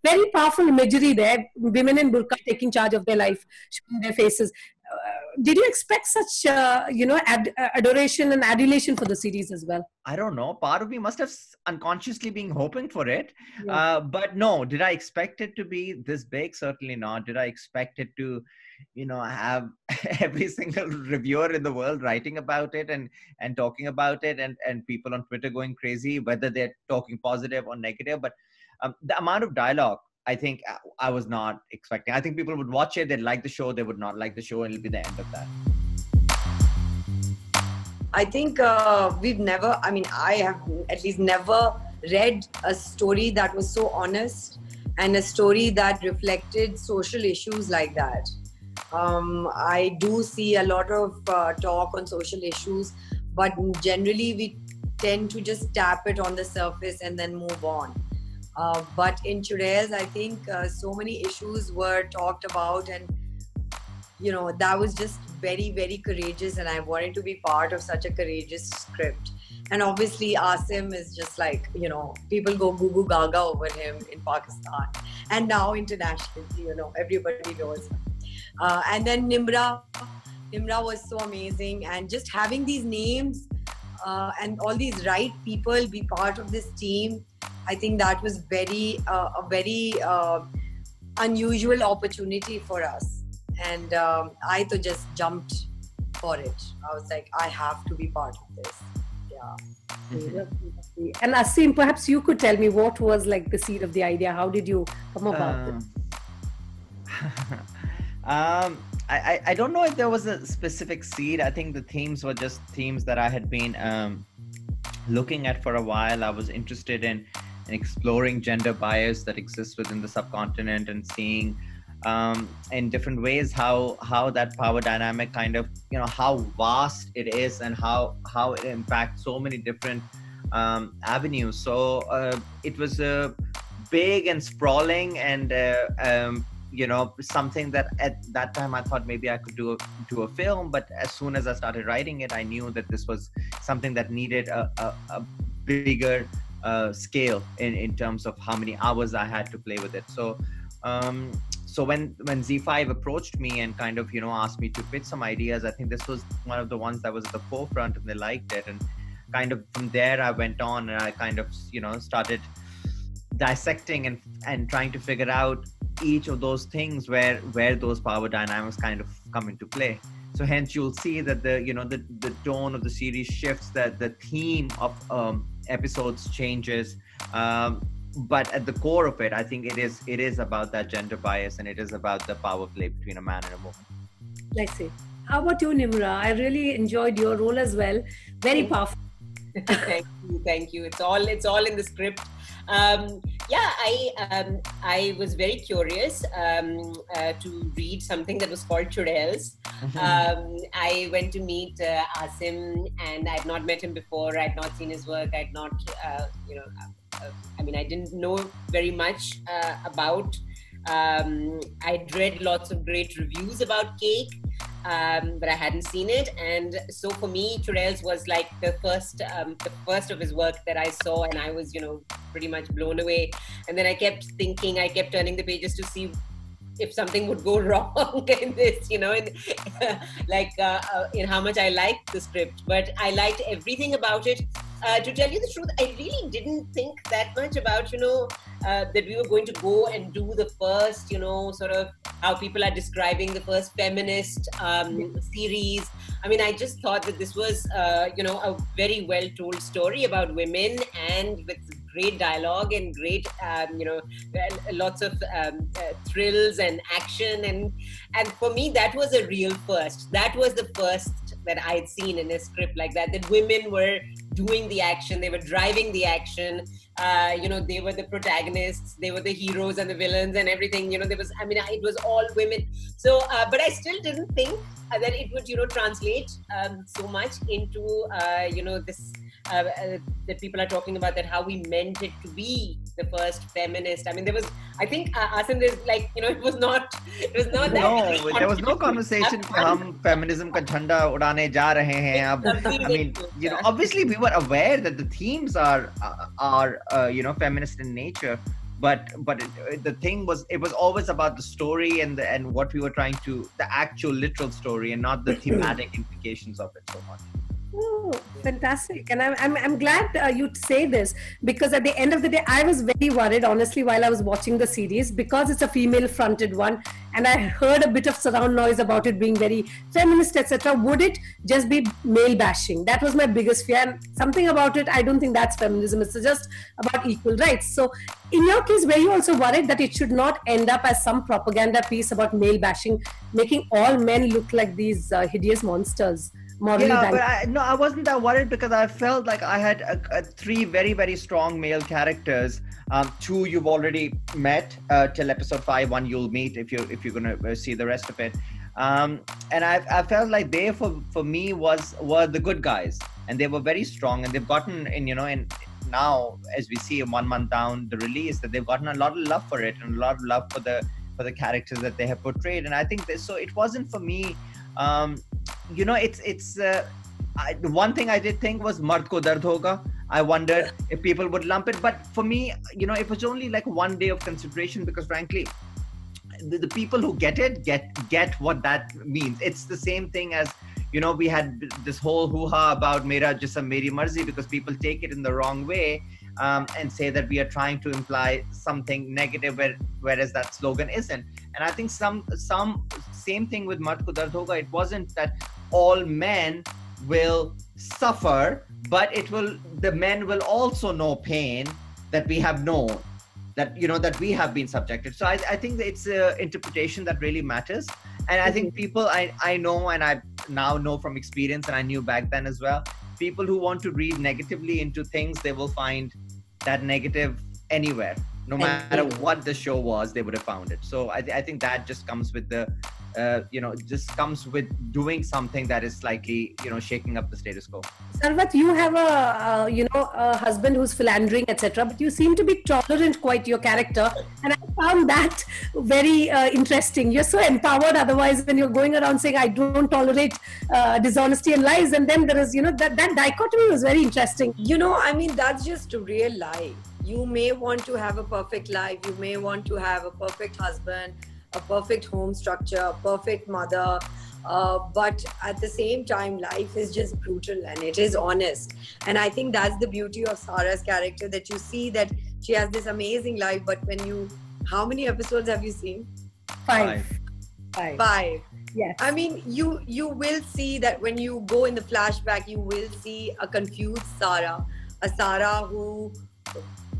very powerful imagery there. Women in burqa taking charge of their life, showing their faces. Did you expect such, adoration and adulation for the series as well? I don't know. Part of me must have unconsciously been hoping for it. Yeah. But no, did I expect it to be this big? Certainly not. Did I expect it to, have every single reviewer in the world writing about it and talking about it, and people on Twitter going crazy, whether they're talking positive or negative? But the amount of dialogue, I think I was not expecting. I think people would watch it, they'd like the show, they would not like the show, and it'll be the end of that. I think we've never, I have at least never read a story that was so honest and a story that reflected social issues like that. I do see a lot of talk on social issues, but generally we tend to just tap it on the surface and then move on. But in Churels, I think so many issues were talked about, and that was just very, very courageous, and I wanted to be part of such a courageous script. And obviously Asim is just like, people go goo goo gaga over him in Pakistan and now internationally, everybody knows. And then Nimra was so amazing, and just having these names and all these right people be part of this team, I think that was a very unusual opportunity for us. And I just jumped for it. I was like, I have to be part of this. Yeah. And Asim, perhaps you could tell me what was like the seed of the idea. How did you come about it? I don't know if there was a specific seed. I think the themes were just themes that I had been looking at for a while. I was interested in exploring gender bias that exists within the subcontinent, and seeing in different ways how that power dynamic kind of, how vast it is, and how it impacts so many different avenues. So it was big and sprawling, and something that at that time I thought maybe I could do a film. But as soon as I started writing it, I knew that this was something that needed a bigger scale in terms of how many hours I had to play with it. So when ZEE5 approached me and kind of, asked me to pitch some ideas, I think this was one of the ones that was at the forefront, and they liked it. And kind of from there, I went on and I kind of, started dissecting and trying to figure out each of those things where those power dynamics kind of come into play. So hence you'll see that the tone of the series shifts, that the theme of episodes changes. But at the core of it, I think it is about that gender bias, and it is about the power play between a man and a woman. I see. How about you, Nimra? I really enjoyed your role as well. Very powerful. Thank you. It's all in the script. I was very curious to read something that was called Churels. I went to meet Asim, and I'd not met him before. I'd not seen his work. I'd not, I didn't know very much about. I'd read lots of great reviews about Cake, but I hadn't seen it. And so for me, Churels was like the first of his work that I saw, and I was, pretty much blown away. And then I kept thinking, I kept turning the pages to see if something would go wrong in this, in how much I liked the script. But I liked everything about it. To tell you the truth, I really didn't think that much about, that we were going to go and do the first, sort of how people are describing the first feminist series. I just thought that this was, a very well told story about women, and with great dialogue and great, lots of thrills and action. And for me, that was a real first. That was the first that I'd seen in a script like that women were doing the action, they were driving the action, they were the protagonists, they were the heroes and the villains and everything, there was, it was all women. So, but I still didn't think that it would, translate so much into, this, that people are talking about, that how we meant it to be the first feminist. There was, I think, Asim, there's like, it was not that. No, there was no conversation कि हम feminism का झंडा उड़ाने जा रहे हैं अब. Obviously we were aware that the themes are feminist in nature, the thing was, it was always about the story and what we were trying to, the actual literal story, and not the thematic implications of it so much. Oh, fantastic. And I'm glad you'd say this, because at the end of the day, I was very worried, honestly, while I was watching the series, because it's a female fronted one. And I heard a bit of surround noise about it being very feminist, etc. Would it just be male bashing? That was my biggest fear. And something about it, I don't think that's feminism. It's just about equal rights. So in your case, were you also worried that it should not end up as some propaganda piece about male bashing, making all men look like these hideous monsters? Yeah, but I wasn't that worried, because I felt like I had three very, very strong male characters. Two you've already met till episode 5. One you'll meet if you're gonna see the rest of it. And I felt like they for me were the good guys, and they were very strong, and they've gotten and now, as we see 1 month down the release, that they've gotten a lot of love for it, and a lot of love for the characters that they have portrayed. And I think so it wasn't for me. The one thing I did think was Mard ko dard hoga. I wondered if people would lump it, but for me, it was only like 1 day of consideration, because frankly, the people who get it get what that means. It's the same thing as we had this whole hoo-ha about Mera Jism Meri Marzi, because people take it in the wrong way and say that we are trying to imply something negative, whereas that slogan isn't. And I think some same thing with Mard ko dard hoga. It wasn't that all men will suffer, but the men will also know pain that we have known, that that we have been subjected. So I think that it's interpretation that really matters. And I think people I know, and I now know from experience, and I knew back then as well, people who want to read negatively into things, they will find that negative anywhere. No matter what the show was, they would have found it. So I think that just comes with the just comes with doing something that is slightly shaking up the status quo. Sarwat, you have a husband who's philandering, etc., but you seem to be tolerant, quite, your character, and I found that very interesting. You're so empowered otherwise when you're going around saying I don't tolerate dishonesty and lies, and then there is that dichotomy was very interesting. That's just a real life. You may want to have a perfect life, you may want to have a perfect husband, a perfect home structure, a perfect mother, but at the same time, life is just brutal and it is honest. And I think that's the beauty of Sara's character, that you see that she has this amazing life, but how many episodes have you seen? 5. 5. Yes. You will see that when you go in the flashback, you will see a confused Sara, a Sara who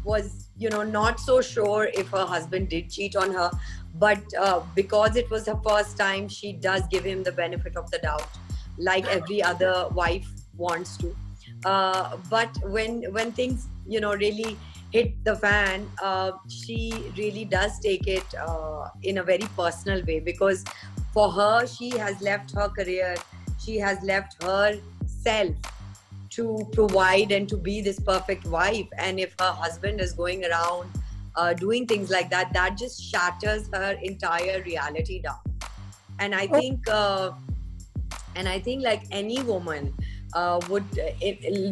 was not so sure if her husband did cheat on her, but because it was her first time, she does give him the benefit of the doubt, like every other wife wants to. But when things really hit the fan, she really does take it in a very personal way, because for her, she has left her career, she has left herself to provide and to be this perfect wife. And if her husband is going around doing things like that, that just shatters her entire reality down. And I think like any woman would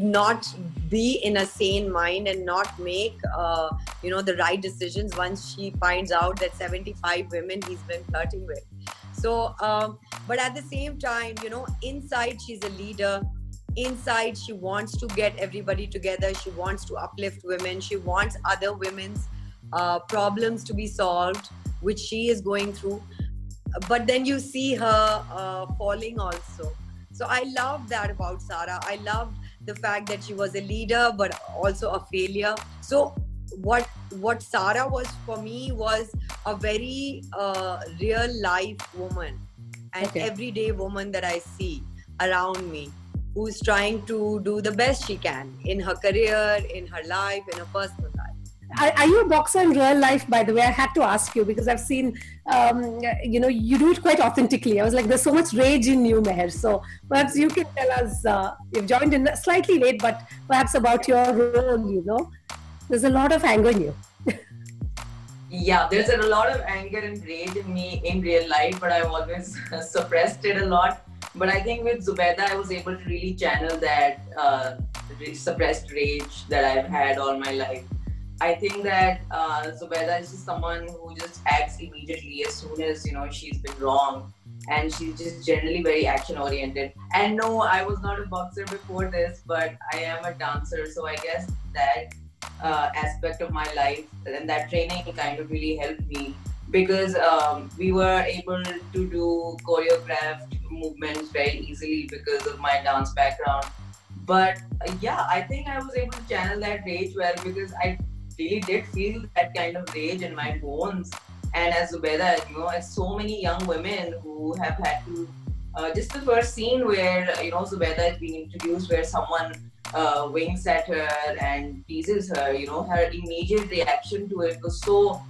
not be in a sane mind and not make the right decisions once she finds out that 75 women he's been flirting with. So but at the same time, inside she's a leader. Inside, she wants to get everybody together. She wants to uplift women. She wants other women's problems to be solved, which she is going through. But then you see her falling also. So I love that about Sara. I loved the fact that she was a leader, but also a failure. So what Sara was for me was a very real life woman, an everyday woman that I see around me, who's trying to do the best she can in her career, in her life, in her personal life. Are you a boxer in real life, by the way? I had to ask you, because I've seen, you do it quite authentically. I was like, there's so much rage in you, Meher. So perhaps you can tell us, you've joined in slightly late, but perhaps about your role, There's a lot of anger in you. Yeah, there's a lot of anger and rage in me in real life, but I've always suppressed it a lot. But I think with Zubaida, I was able to really channel that suppressed rage that I've had all my life. I think that Zubaida is just someone who just acts immediately as soon as she's been wrong, and she's just generally very action oriented. And no, I was not a boxer before this, but I am a dancer, so I guess that aspect of my life and that training kind of really helped me, because we were able to do choreographed movements very easily because of my dance background. But yeah, I think I was able to channel that rage well, because I really did feel that kind of rage in my bones. And as Zubaida, as so many young women who have had to, just the first scene where, Zubaida is being introduced, where someone winks at her and teases her, her immediate reaction to it was so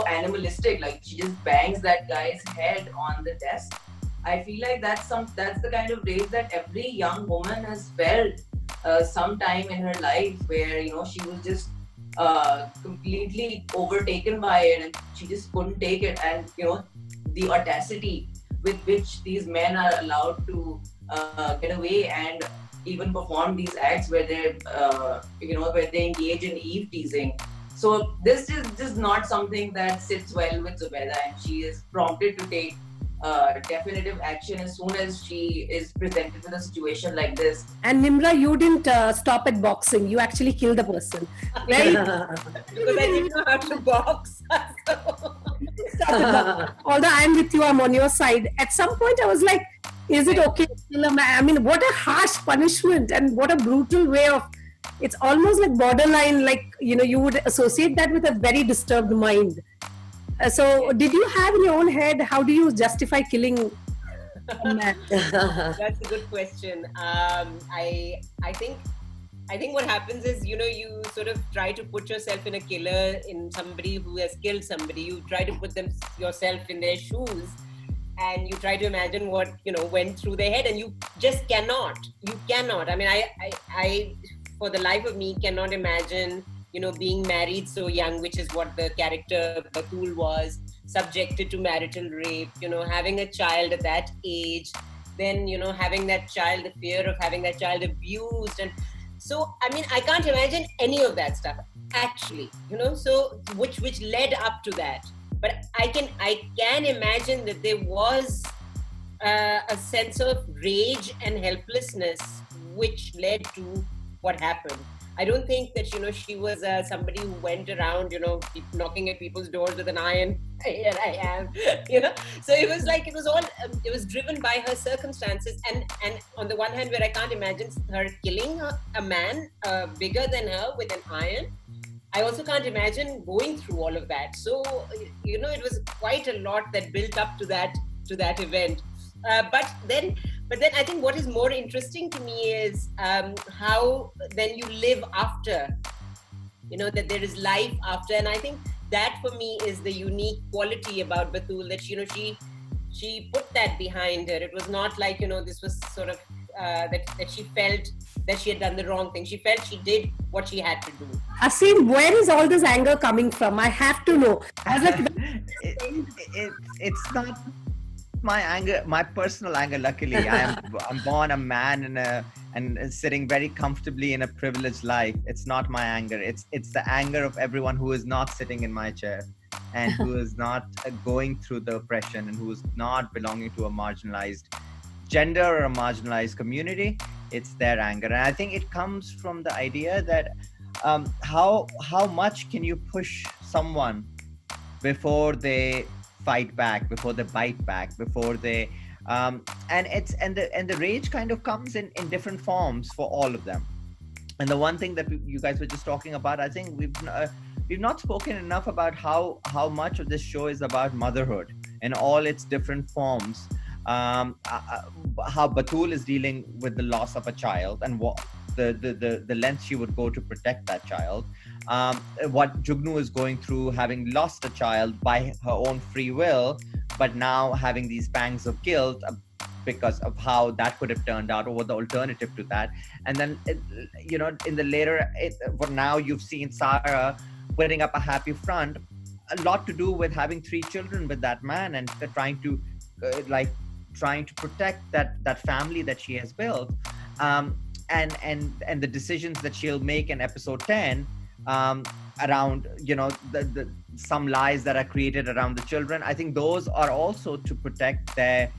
animalistic. Like, she just bangs that guy's head on the desk. I feel like that's the kind of rage that every young woman has felt sometime in her life, where she was just completely overtaken by it, and she just couldn't take it. And the audacity with which these men are allowed to get away and even perform these acts where they where they engage in eve teasing. So this is just not something that sits well with Zubaida, and she is prompted to take definitive action as soon as she is presented with a situation like this. And Nimra, you didn't stop at boxing. You actually killed the person. Right? Because I didn't know how to box. Although I'm with you, I'm on your side. At some point, I was like, is it okay to kill a man? I mean, what a harsh punishment, and what a brutal way of... It's almost like borderline, like, you would associate that with a very disturbed mind. So did you have in your own head, how do you justify killing a man? That's a good question. I think what happens is, you sort of try to put yourself in a killer, in somebody who has killed somebody. You try to put yourself in their shoes, and you try to imagine what, went through their head, and you just cannot. You cannot. I mean, I for the life of me, cannot imagine being married so young, which is what the character Batul was, subjected to marital rape, having a child at that age, then, having that child, the fear of having that child abused. And so, I mean, I can't imagine any of that stuff, actually, so which led up to that. But I can imagine that there was a sense of rage and helplessness which led to what happened. I don't think that, she was somebody who went around, knocking at people's doors with an iron. Here I am, So it was like, it was driven by her circumstances. And on the one hand, where I can't imagine her killing a man bigger than her with an iron, I also can't imagine going through all of that. So, it was quite a lot that built up to that event. But then I think what is more interesting to me is how then you live after, that there is life after. And I think that for me is the unique quality about Batul, that, she put that behind her. It was not like, this was sort of, that she felt that she had done the wrong thing. She felt she did what she had to do. Asim, where is all this anger coming from? I have to know. I was like, it's not my anger, my personal anger. Luckily, I'm born a man and sitting very comfortably in a privileged life. It's not my anger. It's the anger of everyone who is not sitting in my chair, and who is not going through the oppression, and who is not belonging to a marginalized gender or a marginalized community. It's their anger, and I think it comes from the idea that how much can you push someone before they fight back, before they bite back, before they and the rage kind of comes in different forms for all of them. And the one thing that you guys were just talking about, I think we've not spoken enough about how much of this show is about motherhood in all its different forms. How Batul is dealing with the loss of a child, and what the length she would go to protect that child. What Jugnu is going through, having lost a child by her own free will, but now having these pangs of guilt because of how that could have turned out, or what the alternative to that. And then, in the later, for now, you've seen Sarah putting up a happy front, a lot to do with having 3 children with that man, and trying to protect that family that she has built. and the decisions that she'll make in episode 10 around, you know, the some lies that are created around the children. I think those are also to protect that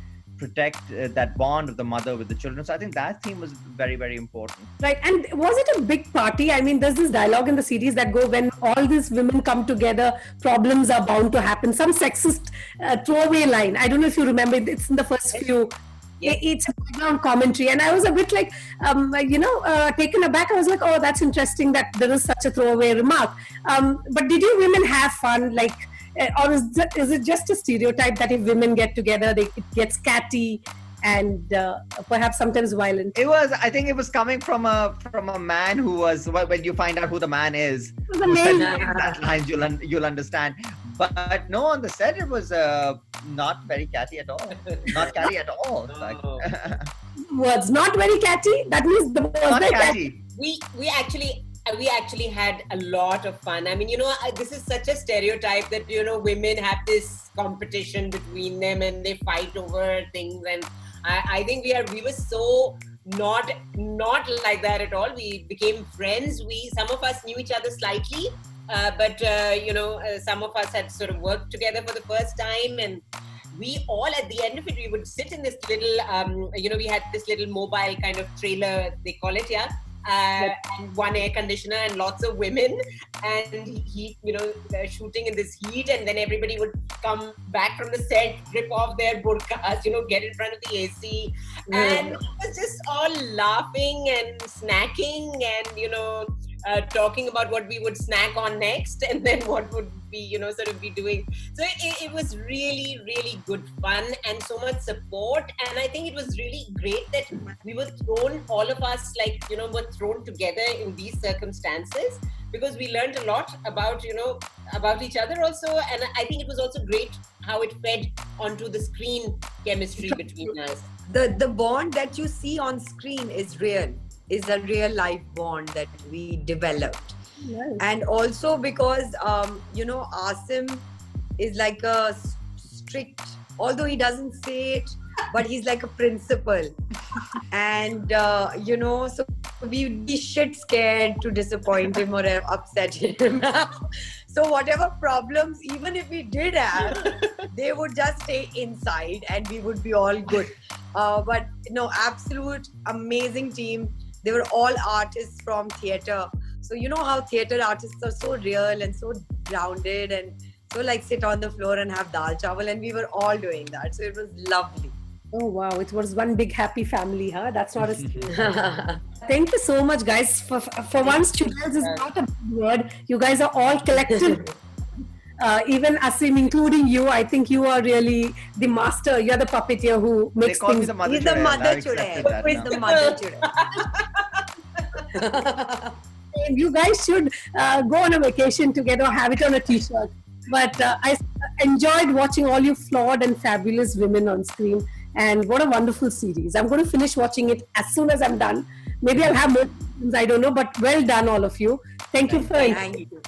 bond of the mother with the children. So I think that theme was very, very important. Right. And was it a big party? I mean, there's this dialogue in the series that go, when all these women come together, problems are bound to happen. Some sexist throwaway line. I don't know if you remember, it's in the first few. It's a background commentary, and I was a bit like, taken aback. I was like, oh, that's interesting that there is such a throwaway remark. But did you women have fun? Like, or is it just a stereotype that if women get together, it gets catty and perhaps sometimes violent? I think it was coming from a man who was, when you find out who the man is, the main that line, you'll understand. But no, on the set it was not very catty at all. Not catty at all. Like, words not very catty. That means the words not catty. We actually had a lot of fun. I mean, you know, this is such a stereotype that, you know, women have this competition between them and they fight over things. And I think we were so not like that at all. We became friends. Some of us knew each other slightly, but some of us had sort of worked together for the first time, and we all, at the end of it, we would sit in this little, we had this little mobile kind of trailer, they call it, and one air conditioner and lots of women, and heat, shooting in this heat, and then everybody would come back from the set, rip off their burqas, get in front of the AC, and it was just all laughing and snacking and, talking about what we would snack on next, and then what would be, sort of be doing. So it was really, really good fun and so much support. And I think it was really great that we were all of us, were thrown together in these circumstances, because we learned a lot about each other also. And I think it was also great how it fed onto the screen chemistry between us. The bond that you see on screen is a real life bond that we developed. Yes. And also because Asim is like a strict, although he doesn't say it, but he's like a principal. And so we'd be shit scared to disappoint him or upset him. So whatever problems, even if we did have, they would just stay inside and we would be all good. But no, absolute amazing team. They were all artists from theatre. So you know how theatre artists are so real and so grounded and so sit on the floor and have dal chawal, and we were all doing that. So it was lovely. Oh wow, it was one big happy family, huh? That's not a Thank you so much, guys. For once, Chudails is not a big word. You guys are all collective. Even Asim, including you, I think you are really the master. You're the puppeteer who makes things. He's the mother Chudail. He's the mother Chudail. You guys should go on a vacation together, have it on a t-shirt. But I enjoyed watching all you flawed and fabulous women on screen. And what a wonderful series. I'm going to finish watching it as soon as I'm done. Maybe I'll have more questions, I don't know. But well done, all of you. Thank you for Thank you.